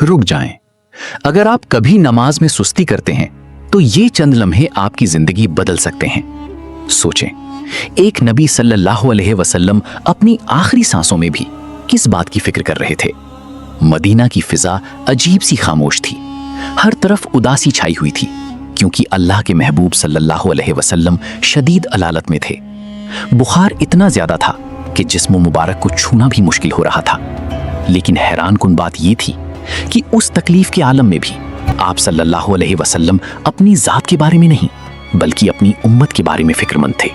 रुक जाएं। अगर आप कभी नमाज में सुस्ती करते हैं तो ये चंद लम्हे आपकी जिंदगी बदल सकते हैं। सोचें, एक नबी सल्लल्लाहु अलैहि वसल्लम अपनी आखिरी सांसों में भी किस बात की फिक्र कर रहे थे। मदीना की फिजा अजीब सी खामोश थी, हर तरफ उदासी छाई हुई थी, क्योंकि अल्लाह के महबूब सल्लल्लाहु अलैहि वसल्लम शदीद अलालत में थे। बुखार इतना ज्यादा था कि जिस्म मुबारक को छूना भी मुश्किल हो रहा था। लेकिन हैरान कुन बात यह थी कि उस तकलीफ के आलम में भी आप सल्लल्लाहु अलैहि वसल्लम अपनी जात के बारे में नहीं बल्कि अपनी उम्मत के बारे में फिक्रमंद थे।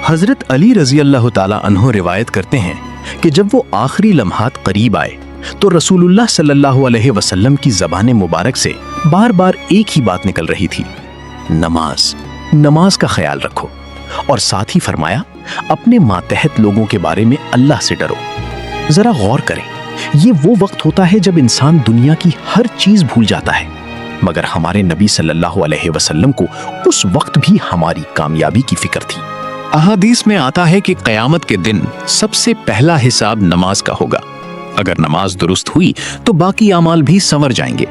हजरत अली रजी अल्लाह ताला अन्हो रिवायत करते हैं कि जब वो आखिरी लम्हात करीब आए तो रसूलुल्लाह सल्लल्लाहु अलैहि वसल्लम की ज़बान मुबारक से बार बार एक ही बात निकल रही थी, नमाज, नमाज का ख्याल रखो। और साथ ही फरमाया, अपने मातहत लोगों के बारे में अल्लाह से डरो। जरा गौर करें, ये वो वक्त होता है जब इंसान दुनिया की हर चीज भूल जाता है, मगर हमारे नबी सल्लल्लाहु अलैहि वसल्लम को उस वक्त भी हमारी कामयाबी की फिक्र थी। अहादीस में आता है कि क़यामत के दिन सबसे पहला हिसाब नमाज का होगा। अगर नमाज दुरुस्त हुई तो बाकी अमाल भी संवर जाएंगे,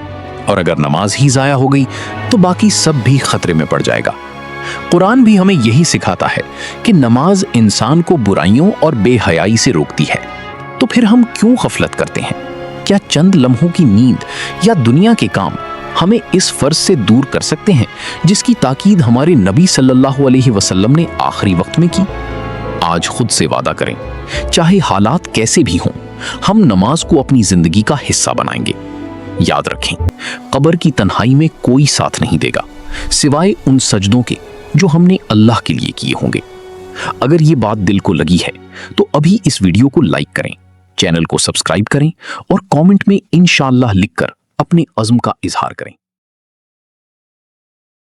और अगर नमाज ही ज़ाया हो गई तो बाकी सब भी खतरे में पड़ जाएगा। कुरान भी हमें यही सिखाता है कि नमाज इंसान को बुराइयों और बेहयाई से रोकती है। तो फिर हम क्यों गफलत करते हैं? क्या चंद लम्हों की नींद या दुनिया के काम हमें इस फर्ज से दूर कर सकते हैं जिसकी ताकीद हमारे नबी सल्लल्लाहु अलैहि वसल्लम ने आखिरी वक्त में की? आज खुद से वादा करें, चाहे हालात कैसे भी हों, हम नमाज को अपनी जिंदगी का हिस्सा बनाएंगे। याद रखें, कब्र की तन्हाई में कोई साथ नहीं देगा सिवाय उन सजदों के जो हमने अल्लाह के लिए किए होंगे। अगर ये बात दिल को लगी है तो अभी इस वीडियो को लाइक करें, चैनल को सब्सक्राइब करें और कमेंट में इंशाअल्लाह लिखकर अपने अज़्म का इजहार करें।